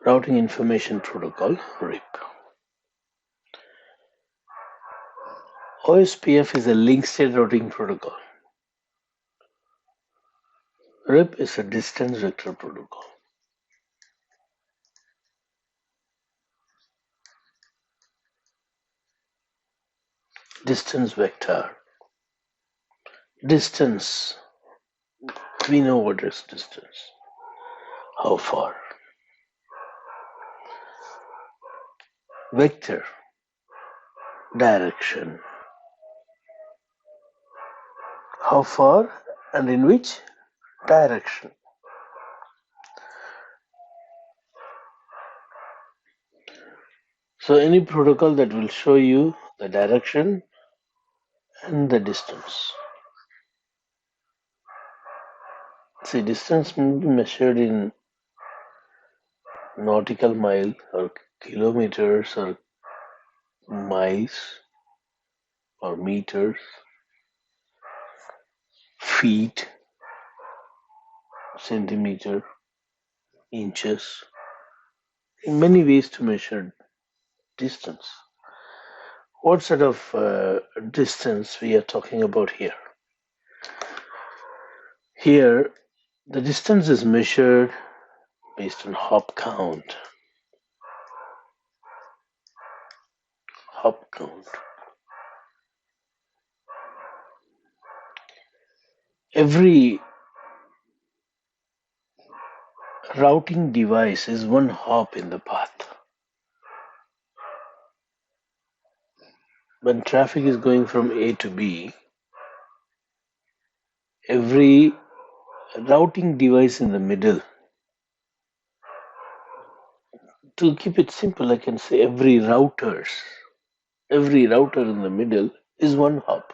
Routing Information Protocol, RIP. OSPF is a link state routing protocol. RIP is a distance vector protocol. Distance vector. Distance. We know what is distance. How far? Vector. Direction. How far and in which direction? So any protocol that will show you the direction and the distance. See, distance may be measured in nautical mile or kilometers or miles or meters, feet, centimeter, inches, in many ways to measure distance. What sort of distance we are talking about here? Here, the distance is measured based on hop count. Hop count. Every routing device is one hop in the path. When traffic is going from A to B, every routing device in the middle, to keep it simple, I can say every router in the middle is one hop.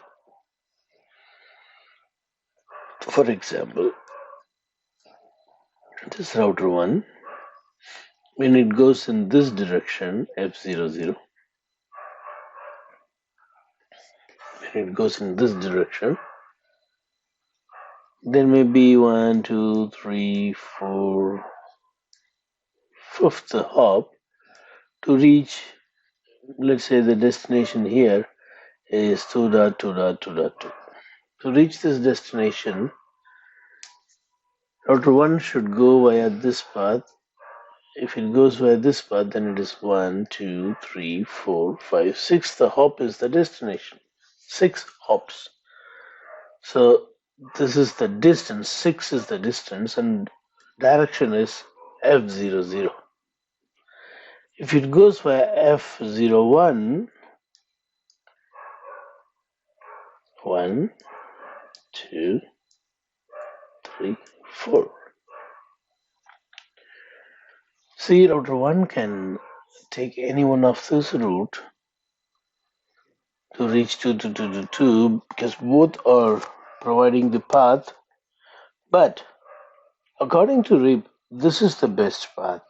For example, this router 1, when it goes in this direction, F00, when it goes in this direction, there may be 1, 2, 3, 4, fifth hop to reach, let's say the destination here is 2.2.2.2. To reach this destination, router 1 should go via this path. If it goes via this path, then it is 1, 2, 3, 4, 5, 6. The hop is the destination. 6 hops. So this is the distance. 6 is the distance, and direction is F00. If it goes via F01, 1, 2, 3, 4. See, router 1 can take any one of this route to reach 2 because both are providing the path. But according to RIP, this is the best path.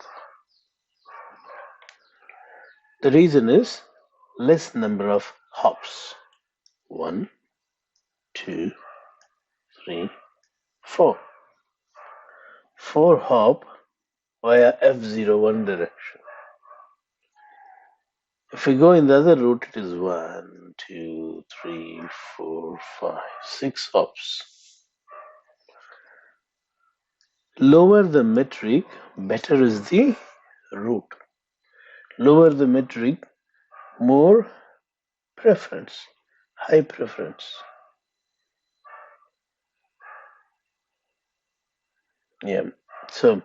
The reason is less number of hops. 1, 2, 3, 4. 4 hop via F01 direction. If we go in the other route, it is 1, 2, 3, 4, 5, 6 hops. Lower the metric, better is the route. Lower the metric, more preference, high preference. Yeah, so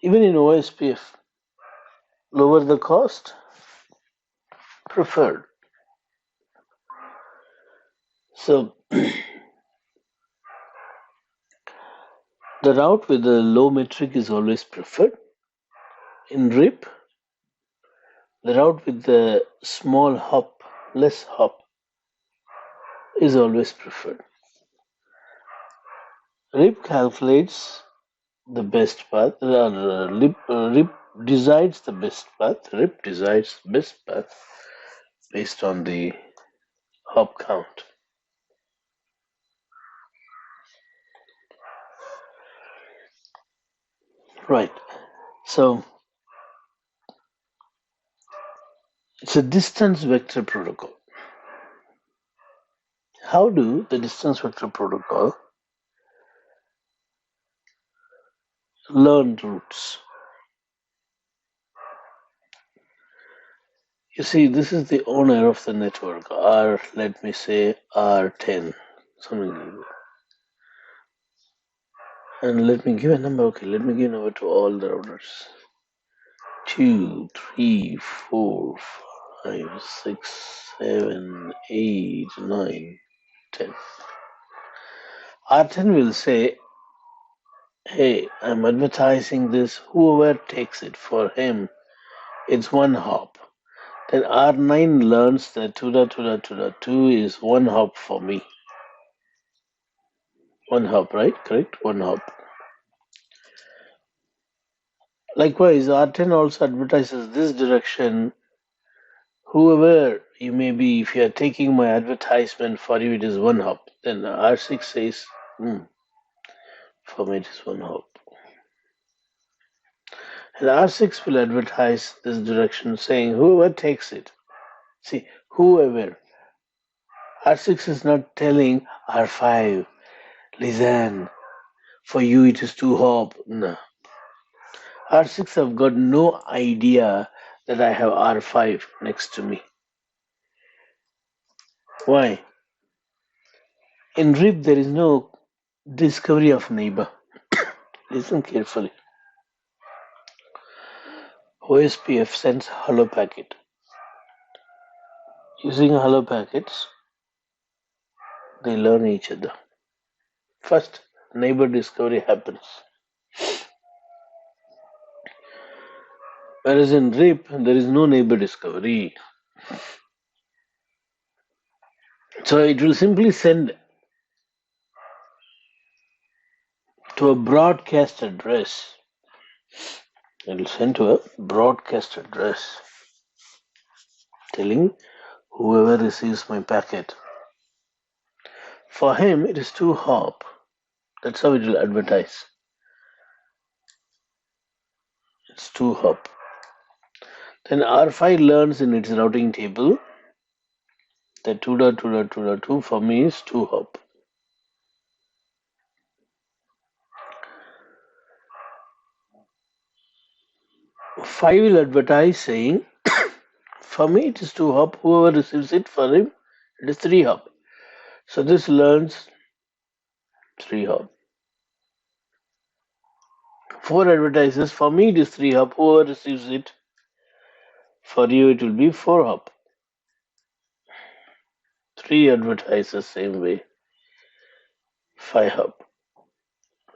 even in OSPF, lower the cost, preferred. So the route with the low metric is always preferred. In RIP, the route with the small hop, less hop, is always preferred. RIP calculates the best path, RIP decides the best path, RIP decides best path based on the hop count. Right. So it's a distance vector protocol. How do the distance vector protocol learn routes? You see, this is the owner of the network, R, let me say R10, something like that. And let me give a number. Okay, let me give a number to all the routers. 2, 3, 4, 5, 6, 7, 8, 9, 10. R10 will say, hey, I'm advertising this. Whoever takes it for him, it's one hop. Then R9 learns that 2 is one hop for me. One hop, right? Correct? One hop. Likewise, R10 also advertises this direction. Whoever you may be, if you are taking my advertisement, for you it is one hop. Then R6 says, for me it is one hop. And R6 will advertise this direction saying, whoever takes it. See, whoever. R6 is not telling R5, listen, for you it is two hop. No. R6 have got no idea that I have R5 next to me. Why? In RIP there is no discovery of neighbor. Listen carefully. OSPF sends hello packet. Using hello packets, they learn each other. First, neighbor discovery happens. Whereas in RIP, there is no neighbor discovery. So it will simply send to a broadcast address. It will send to a broadcast address telling whoever receives my packet. For him, it is two hop. That's how it will advertise. It's two hop. Then R5 learns in its routing table that 2.2.2.2 for me is two hop. Five will advertise saying, for me it is two hop. Whoever receives it, for him it is three hop. So this learns three hop. 4 advertises, for me it is three hop. Whoever receives it, for you it will be four hop. 3 advertises same way, 5 hop.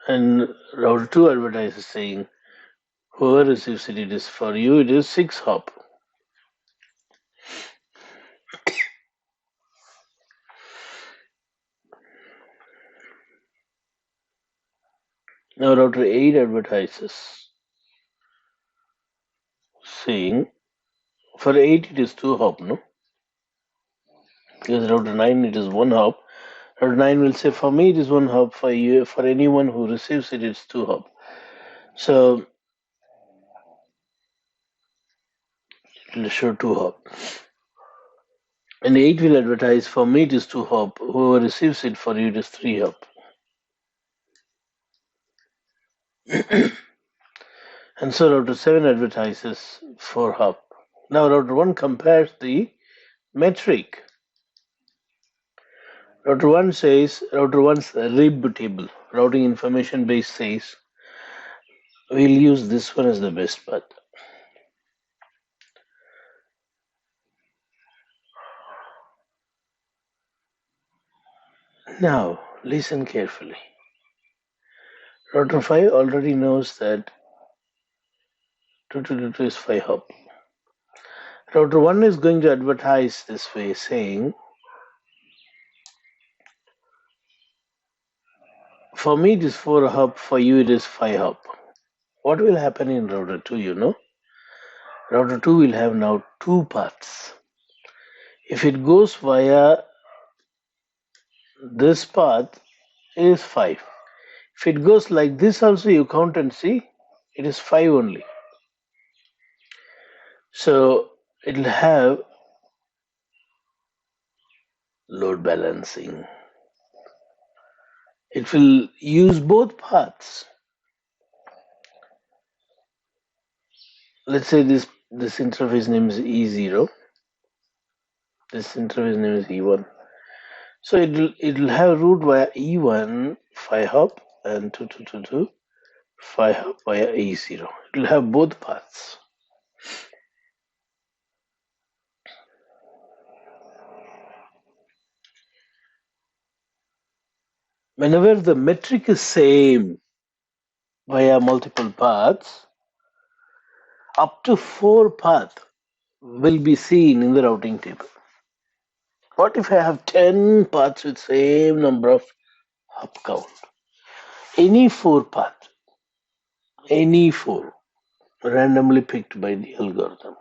And router 2 advertises saying, whoever receives it, it is for you, it is 6 hop. Now router 8 advertises saying, for 8 it is 2 hop, no? Because router 9 it is 1 hop. Router 9 will say, for me it is 1 hop, for you, for anyone who receives it, it's 2 hop. So it will show 2 hop. And 8 will advertise, for me it is 2 hop. Whoever receives it, for you it is 3 hop. And so router 7 advertises 4 hop. Now router 1 compares the metric. Router 1 says, router 1's RIB table, routing information base says, we'll use this one as the best path. Now, listen carefully. Router 5 already knows that 2 is 5 hop. Router 1 is going to advertise this way, saying, for me it is 4 hop, for you it is 5 hop. What will happen in router 2, you know? Router 2 will have now 2 paths. If it goes via this path, it is 5. If it goes like this also, you count and see, It is 5 only. So it'll have load balancing. It will use both paths. Let's say this interface name is E0. This interface name is E1. So it'll have route via E1 5 hop and 2222 5 hop via E0. It'll have both paths. Whenever the metric is same via multiple paths, up to 4 paths will be seen in the routing table. What if I have 10 paths with same number of hop count? Any 4 paths, any 4, randomly picked by the algorithm.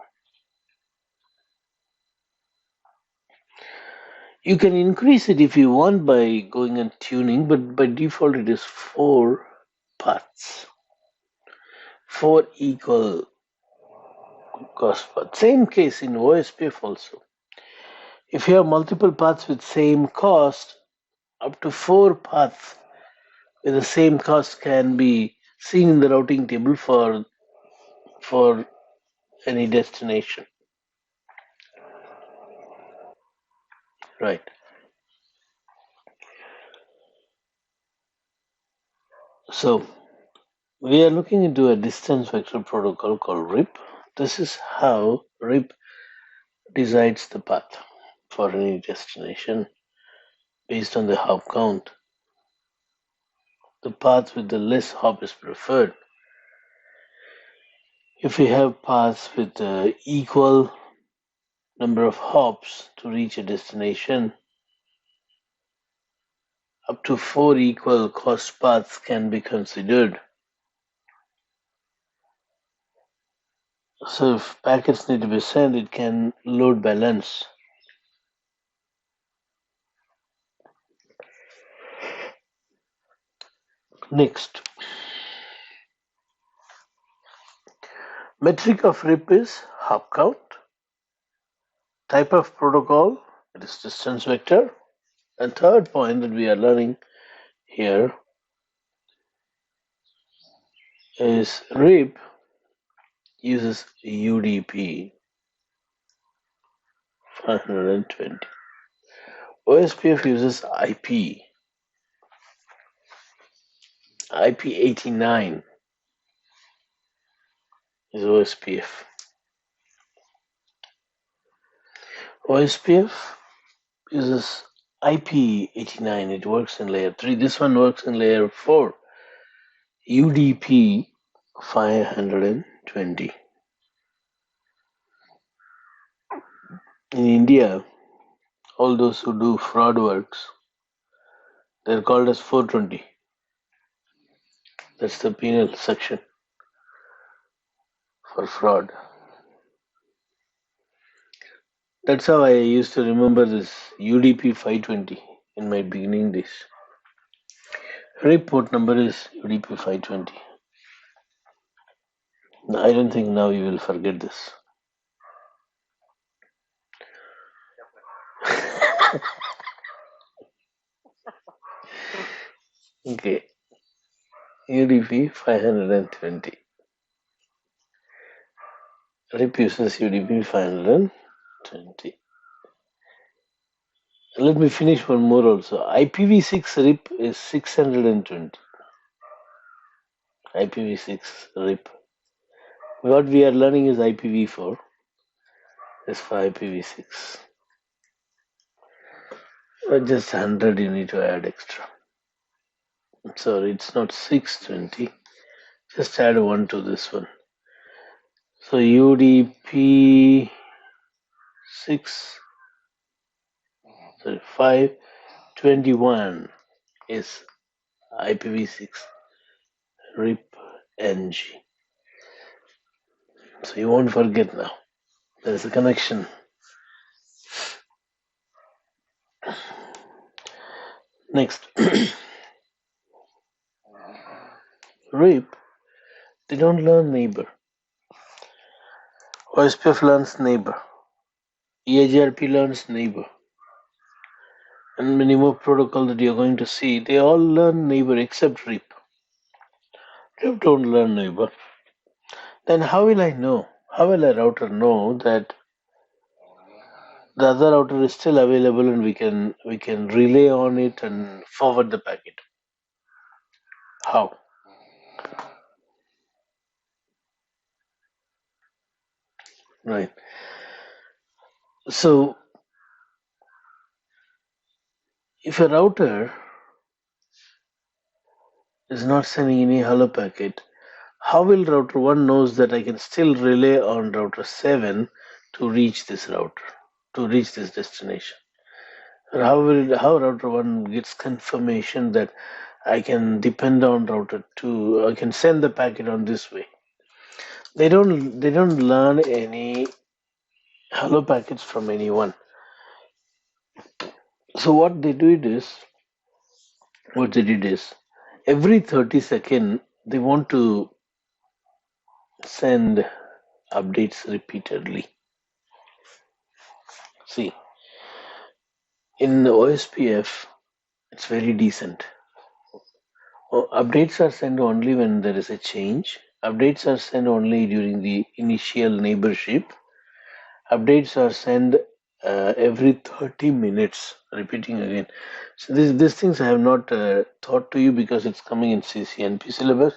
You can increase it if you want by going and tuning, but by default it is 4 paths. 4 equal cost paths. Same case in OSPF also. If you have multiple paths with same cost, up to 4 paths with the same cost can be seen in the routing table for any destination. Right. So we are looking into a distance vector protocol called RIP. This is how RIP decides the path for any destination based on the hop count. The path with the less hop is preferred. If we have paths with equal number of hops to reach a destination, up to 4 equal cost paths can be considered. So if packets need to be sent, it can load balance. Next, metric of RIP is hop count. Type of protocol, it is distance vector. And third point that we are learning here is RIP uses UDP 520. OSPF uses IP 89 is OSPF. OSPF uses IP89. It works in layer 3. This one works in layer 4. UDP 520. In India, all those who do fraud works, they're called as 420. That's the penal section for fraud. That's how I used to remember this UDP 520 in my beginning days. RIP port number is UDP 520. I don't think now you will forget this. Okay. UDP 520. RIP uses UDP 520. Let me finish one more also. IPv6 RIP is 620. IPv6 RIP. What we are learning is IPv4. That's for IPv6. Just 100 you need to add extra. Sorry, it's not 620. Just add 1 to this one. So UDP 6, sorry, 521 is IPv6 RIP NG. So you won't forget now. There's a connection. Next, RIP They don't learn neighbor. OSPF learns neighbor. EIGRP learns neighbor. And many more protocols that you're going to see, they all learn neighbor except RIP. RIP don't learn neighbor. Then how will I know? How will a router know that the other router is still available and we can relay on it and forward the packet? How? Right. So if a router is not sending any hello packet, how will router 1 knows that I can still relay on router 7 to reach this router, to reach this destination? And how router 1 gets confirmation that I can depend on router 2, I can send the packet on this way? They don't learn any hello packets from anyone. So what they did is every 30 seconds they want to send updates repeatedly. See, in OSPF, it's very decent. Updates are sent only when there is a change. Updates are sent only during the initial neighborship. Updates are sent every 30 minutes, repeating again. So these things I have not taught to you because it's coming in CCNP syllabus.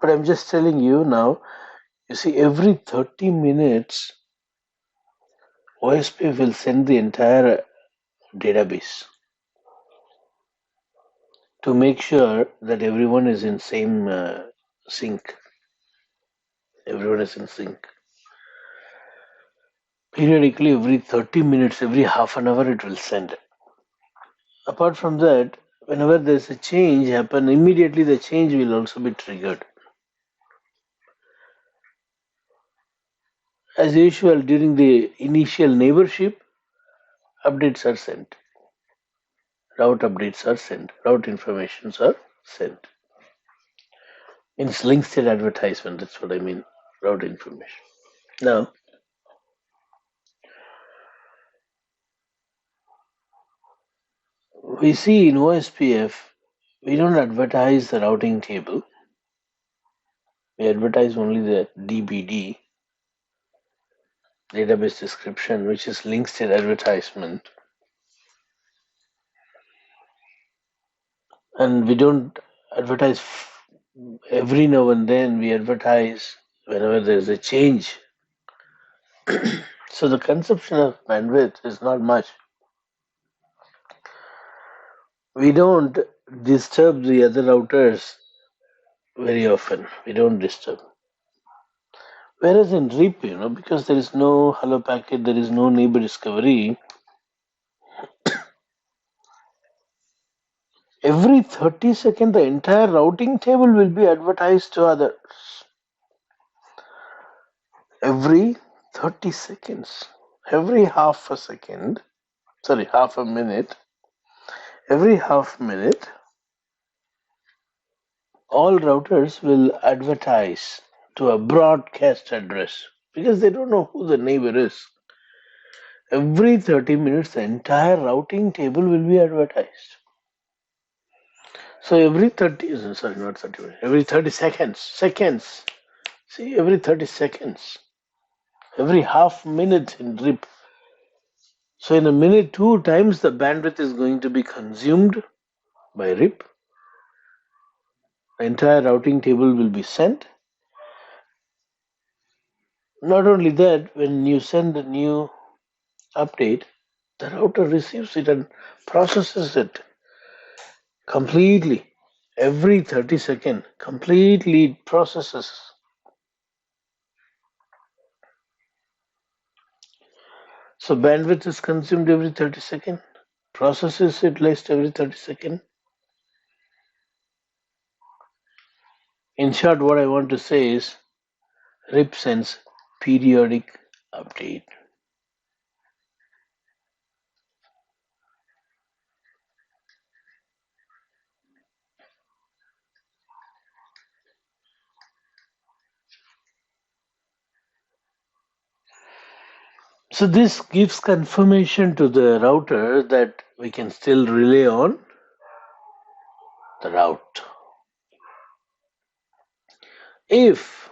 But I'm just telling you now, you see, every 30 minutes, OSPF will send the entire database to make sure that everyone is in same sync. Everyone is in sync. Periodically, every 30 minutes, every half an hour, it will send. Apart from that, whenever there's a change happen, immediately the change will also be triggered. As usual, during the initial neighborship, updates are sent. Route updates are sent. Route informations are sent. It's link state advertisement. That's what I mean. Route information. Now, we see in OSPF, we don't advertise the routing table. We advertise only the DBD, database description, which is link state advertisement. And we don't advertise every now and then, we advertise whenever there's a change. So the consumption of bandwidth is not much. We don't disturb the other routers very often. We don't disturb. Whereas in RIP, because there is no hello packet, there is no neighbor discovery, every 30 seconds the entire routing table will be advertised to others. Every 30 seconds, every half a minute, every half minute, all routers will advertise to a broadcast address because they don't know who the neighbor is. Every 30 minutes, the entire routing table will be advertised. So every 30, sorry, not 30 minutes, every 30 seconds, see, every 30 seconds, every half minute in RIP. So in a minute, 2 times the bandwidth is going to be consumed by RIP. The entire routing table will be sent. Not only that, when you send a new update, the router receives it and processes it completely. Every 30 seconds, completely processes. So bandwidth is consumed every 30 seconds, process is utilized every 30 seconds. In short, what I want to say is RIP sends periodic update. So this gives confirmation to the router that we can still rely on the route. If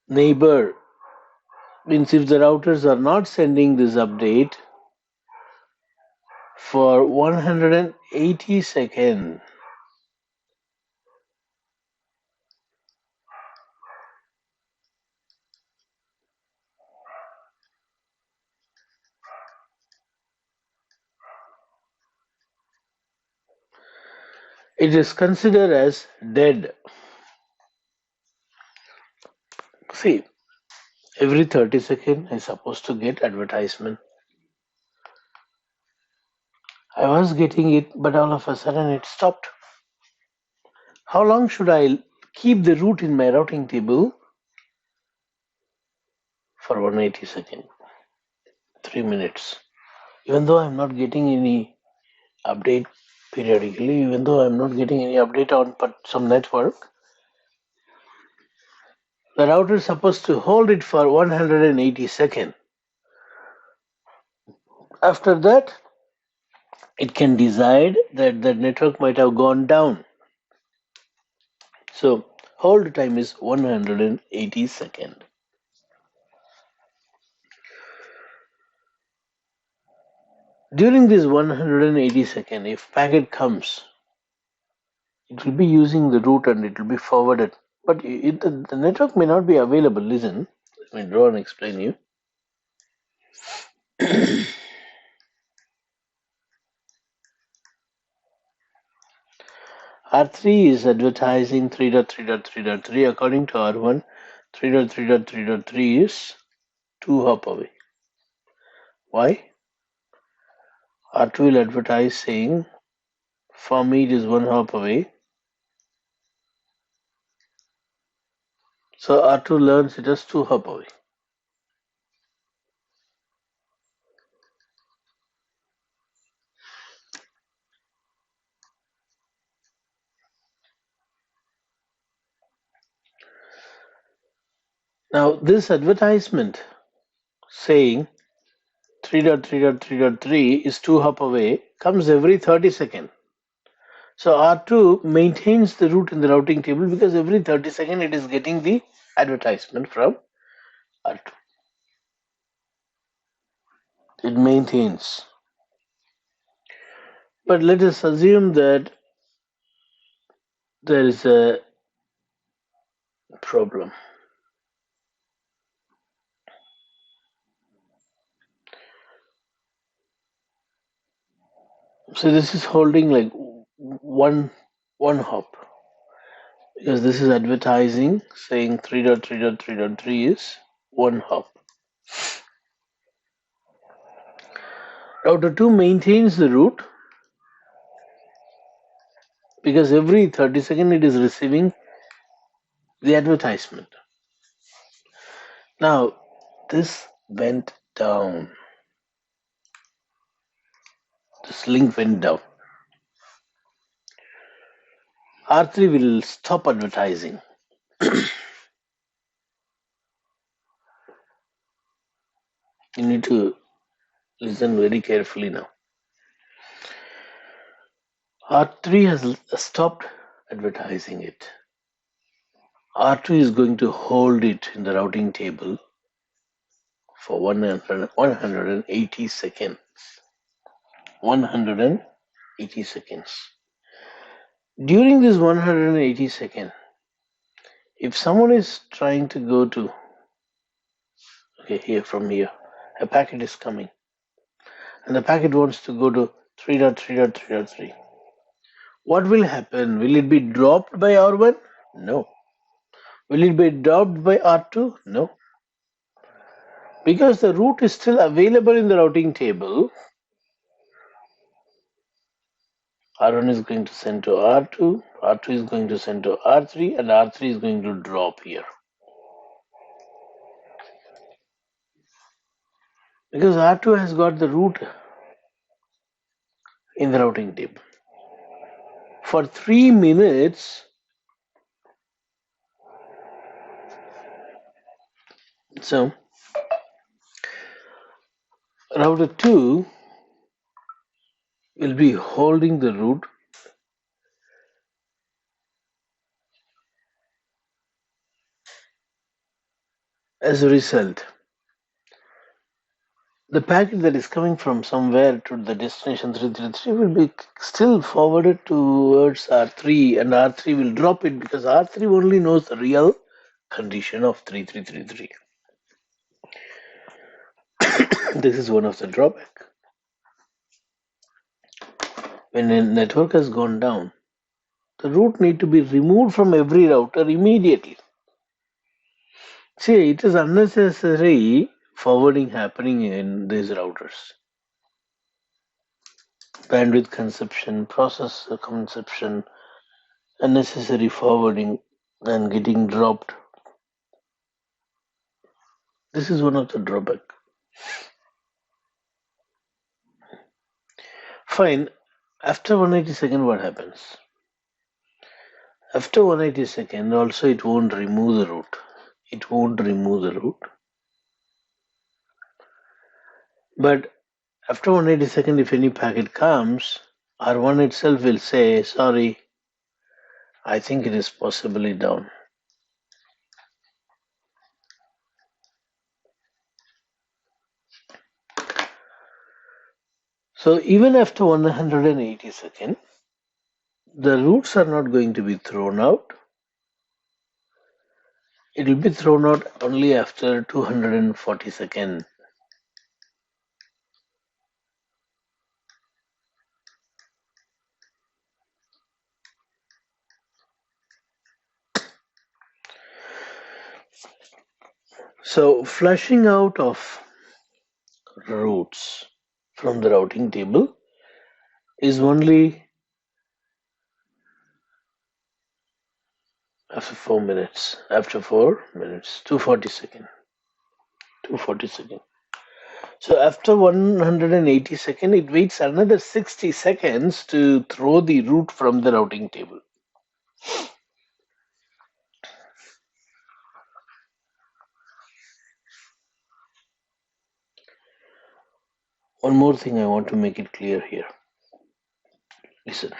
neighbor means if the routers are not sending this update for 180 seconds, it is considered as dead. See, every 30 seconds I'm supposed to get advertisement. I was getting it, but all of a sudden it stopped. How long should I keep the route in my routing table? For 180 seconds, 3 minutes. Even though I'm not getting any update periodically, even though I'm not getting any update on some network, the router is supposed to hold it for 180 seconds. After that, it can decide that the network might have gone down. So hold time is 180 seconds. During this 180 seconds, if packet comes, it will be using the route and it will be forwarded. But the network may not be available. Listen, let me draw and explain you. R3 is advertising 3.3.3.3. According to R1, 3.3.3.3 is 2 hop away. Why? R2 will advertise saying for me it is 1 hop away. So R2 learns it as 2 hop away. Now this advertisement saying 3.3.3.3 is 2 hop away comes every 30 seconds. So R2 maintains the route in the routing table because every 30 seconds it is getting the advertisement from R2. It maintains. But let us assume that there is a problem. So this is holding like one hop because this is advertising saying 3.3.3.3 is 1 hop. Router 2 maintains the route because every 30 seconds it is receiving the advertisement. Now this went down. This link went down. R3 will stop advertising. You need to listen very carefully now. R3 has stopped advertising it. R2 is going to hold it in the routing table for 180 seconds. 180 seconds. During this 180 seconds, if someone is trying to go to, okay, here from here, a packet is coming, and the packet wants to go to 3.3.3.3. What will happen? Will it be dropped by R1? No. Will it be dropped by R2? No. Because the route is still available in the routing table, R1 is going to send to R2, R2 is going to send to R3, and R3 is going to drop here. Because R2 has got the route in the routing table. For 3 minutes, so router 2 will be holding the root as a result. The packet that is coming from somewhere to the destination 333 will be still forwarded towards R3, and R3 will drop it because R3 only knows the real condition of 3333. This is one of the drawbacks. When a network has gone down, the root need to be removed from every router immediately. See, it is unnecessary forwarding happening in these routers. Bandwidth consumption, process consumption, unnecessary forwarding and getting dropped. This is one of the drawbacks. Fine. After 180 seconds, what happens? After 180 seconds, also it won't remove the root. It won't remove the root. But after 180 seconds, if any packet comes, R1 itself will say, sorry, I think it is possibly down. So even after 180 seconds, the roots are not going to be thrown out. It will be thrown out only after 240 seconds. So flushing out of roots from the routing table is only after 4 minutes. After 4 minutes, 240 seconds. 240 seconds. So after 180 seconds, it waits another 60 seconds to throw the root from the routing table. One more thing I want to make it clear here. Listen.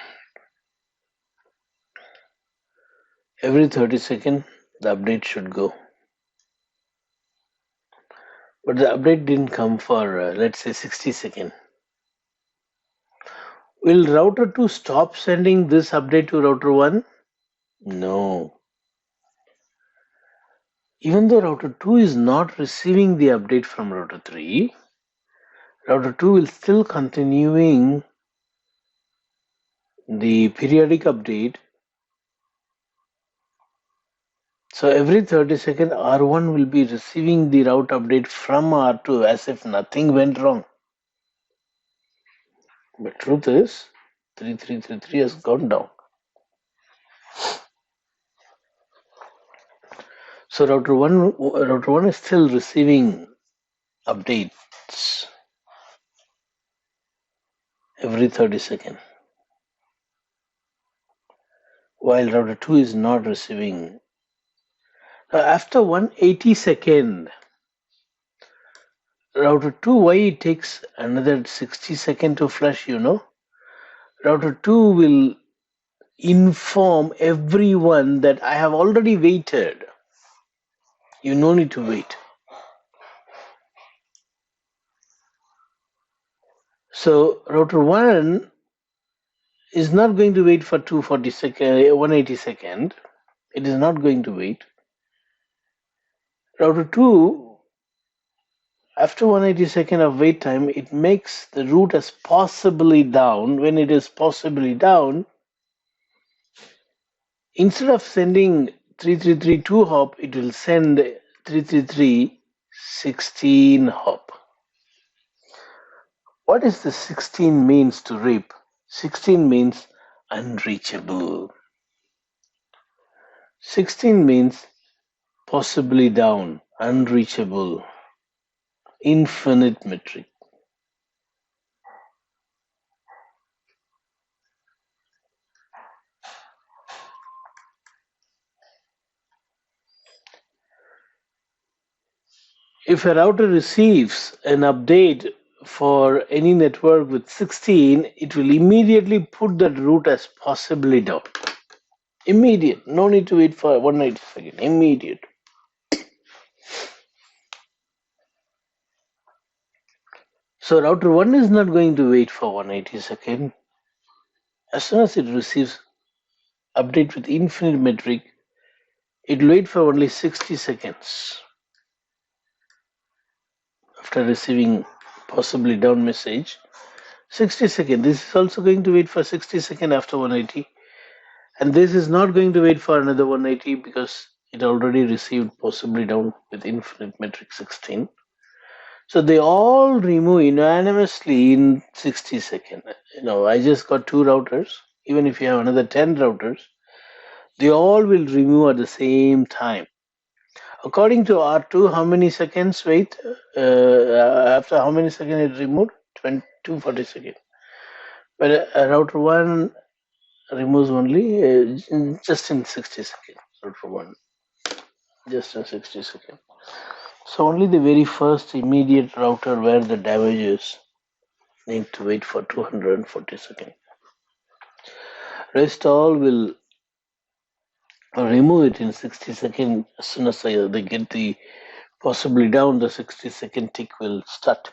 Every 30 seconds, the update should go. But the update didn't come for, let's say, 60 seconds. Will router 2 stop sending this update to router 1? No. Even though router 2 is not receiving the update from router 3, router 2 will still continuing the periodic update. So every 30 seconds, R1 will be receiving the route update from R2 as if nothing went wrong. But truth is, 3333 has gone down. So router 1 is still receiving updates every 30 seconds, while router 2 is not receiving. After 180 seconds, router 2, why it takes another 60 seconds to flush, Router 2 will inform everyone that I have already waited. You no need to wait. So router 1 is not going to wait for 240 seconds, 180 seconds. It is not going to wait. Router 2, after 180 seconds of wait time, it makes the root as possibly down. When it is possibly down, instead of sending 3332 hop, it will send 333 16 hop. What is the 16 means to RIP? 16 means unreachable. 16 means possibly down, unreachable, infinite metric. If a router receives an update for any network with 16, it will immediately put that route as possibly down. Immediate. No need to wait for 190 seconds. Immediate. So router 1 is not going to wait for 180 seconds. As soon as it receives update with infinite metric, it will wait for only 60 seconds after receiving possibly down message. 60 seconds. This is also going to wait for 60 seconds after 180. And this is not going to wait for another 180 because it already received possibly down with infinite metric 16. So they all remove unanimously in 60 seconds. I just got 2 routers. Even if you have another 10 routers, they all will remove at the same time. According to R2, how many seconds wait? After how many seconds it removed? 240 seconds. But router 1 removes only just in 60 seconds. Router 1, just in 60 seconds. So only the very first immediate router where the damage is need to wait for 240 seconds. Rest all will remove it in 60 seconds. As soon as they get the possibly down, the 60-second tick will start.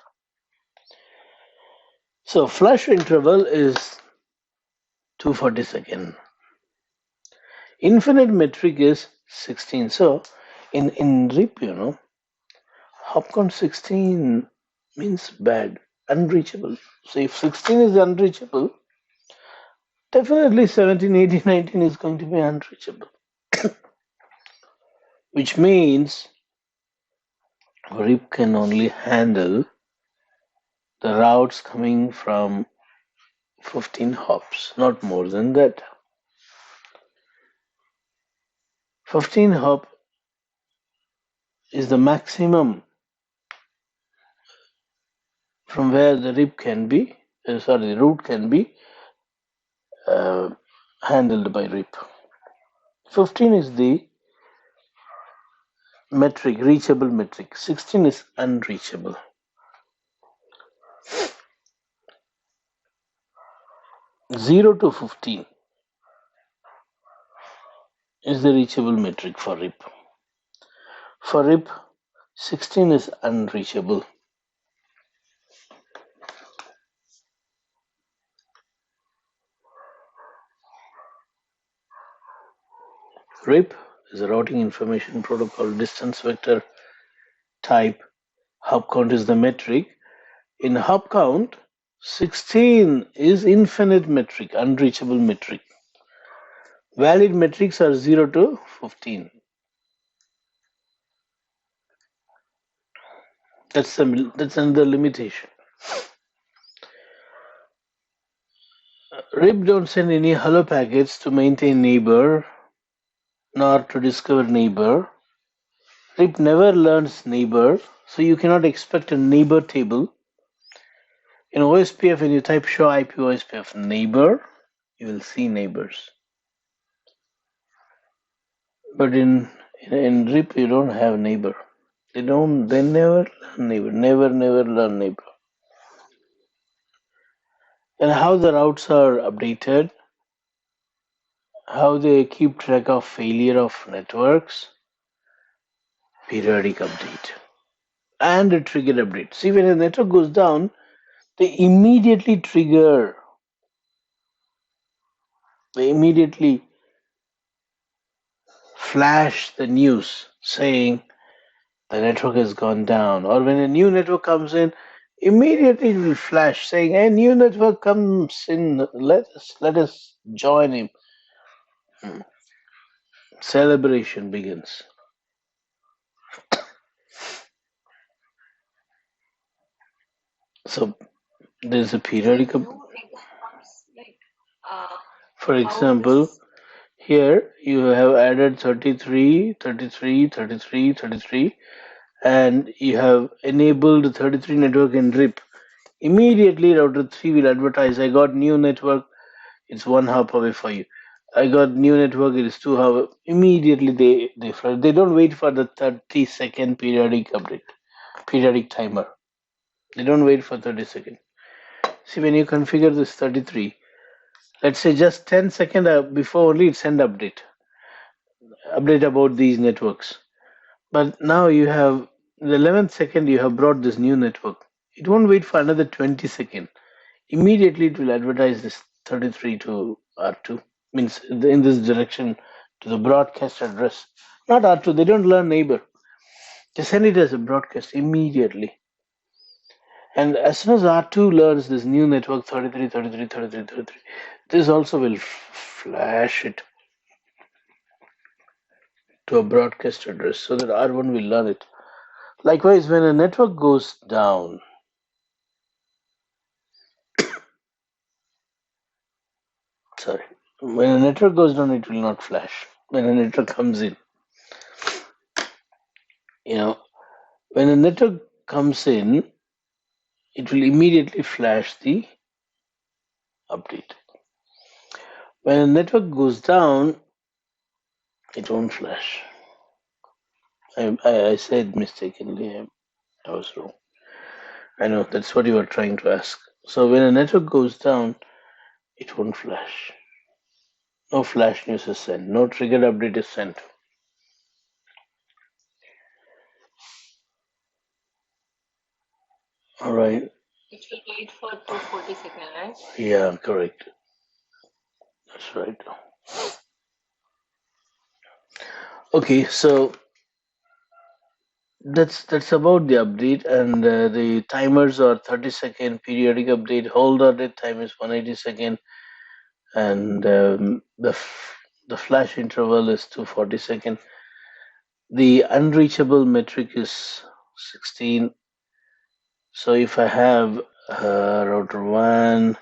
So flush interval is 240 seconds. Infinite metric is 16. So in RIP, hop count 16 means bad, unreachable. So if 16 is unreachable, definitely 17, 18, 19 is going to be unreachable. Which means RIP can only handle the routes coming from 15 hops, not more than that. 15 hop is the maximum from where the route can be handled by RIP. 15 is the metric, reachable metric. 16 is unreachable. Zero to 15 is the reachable metric for RIP. For RIP, 16 is unreachable. RIP is a routing information protocol, distance vector type. Hop count is the metric. In hop count, 16 is infinite metric, unreachable metric. Valid metrics are 0 to 15. That's another limitation. RIP don't send any hello packets to maintain neighbor nor to discover neighbor. RIP never learns neighbor, so you cannot expect a neighbor table. In OSPF, when you type show IP OSPF neighbor, you will see neighbors. But in RIP, you don't have neighbor. They never learn neighbor, never learn neighbor. And how the routes are updated, how they keep track of failure of networks, periodic update, and a trigger update. See, when a network goes down, they immediately flash the news saying the network has gone down. Or when a new network comes in, immediately it will flash saying, a new network comes in, let us join him. Celebration begins. So there's a periodic. For example, here you have added 33, 33, 33, 33, and you have enabled 33 network in RIP. Immediately router 3 will advertise, I got new network, it's 1 hop away for you. I got new network, it is 2 hop. Immediately they don't wait for the 30-second periodic update, periodic timer. They don't wait for 30 seconds. See, when you configure this 33, let's say just 10 seconds before only it send update about these networks. But now you have the 11th second you have brought this new network. It won't wait for another 20 seconds. Immediately it will advertise this 33 to R2, means in this direction to the broadcast address. Not R2, they don't learn neighbor. They send it as a broadcast immediately. And as soon as R2 learns this new network 33, 33, 33, 33, this also will flash it to a broadcast address so that R1 will learn it. Likewise, when a network goes down, sorry, when a network goes down, it will not flash. When a network comes in, you know, when a network comes in, it will immediately flash the update. When a network goes down, it won't flash. I said mistakenly. I was wrong. I know that's what you were trying to ask. So when a network goes down, it won't flash. No flash news is sent. No triggered update is sent. All right. It will wait for 240 seconds, right? Yeah, correct. That's right. Okay, so that's about the update, and the timers are 30-second periodic update. Hold update time is 180 seconds, and the flash interval is 240 seconds. The unreachable metric is 16. So if I have router 1,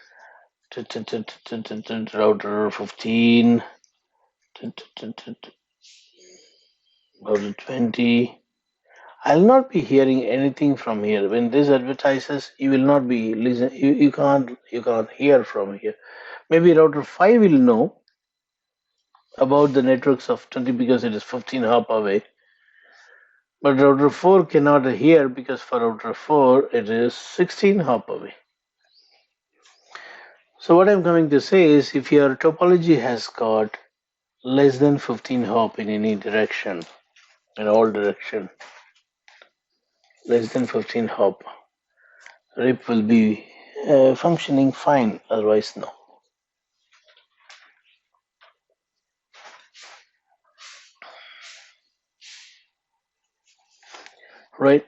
router 15, router 20, I'll not be hearing anything from here. When this advertises, you will not be listen. You can't hear from here. Maybe router 5 will know about the networks of 20 because it is 15 hop away. But router 4 cannot hear because for router 4 it is 16 hop away. So what I'm coming to say is if your topology has got less than 15 hop in any direction, in all direction, less than 15 hop, RIP will be functioning fine, otherwise no. Right?